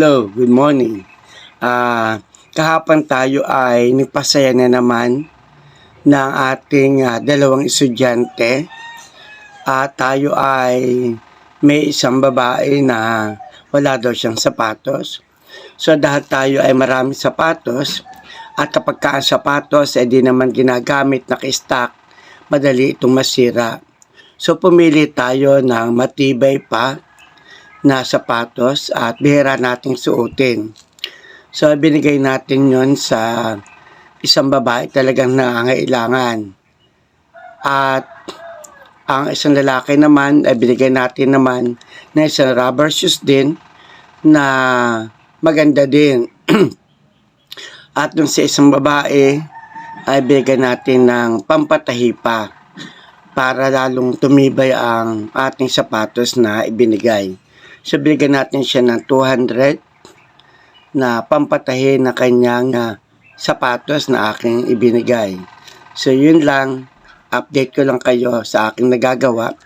Hello, good morning. Kahapon tayo ay nagpasaya na naman ng ating dalawang estudyante. Tayo ay may isang babae na wala daw siyang sapatos. So dahil tayo ay maraming sapatos at kapag ang sapatos ay di naman ginagamit, naka-stock, madali itong masira. So pumili tayo ng matibay pa na sapatos at bihira nating suotin. So binigay natin yon sa isang babae talagang nangangailangan. At ang isang lalaki naman ay binigay natin naman na isang rubber shoes din na maganda din. At dun sa isang babae ay binigay natin ng pampatahi pa para lalong tumibay ang ating sapatos na ibinigay. So, binigyan natin siya ng 200 na pampatahi na kanyang sapatos na aking ibinigay. So, yun lang. Update ko lang kayo sa aking nagagawa.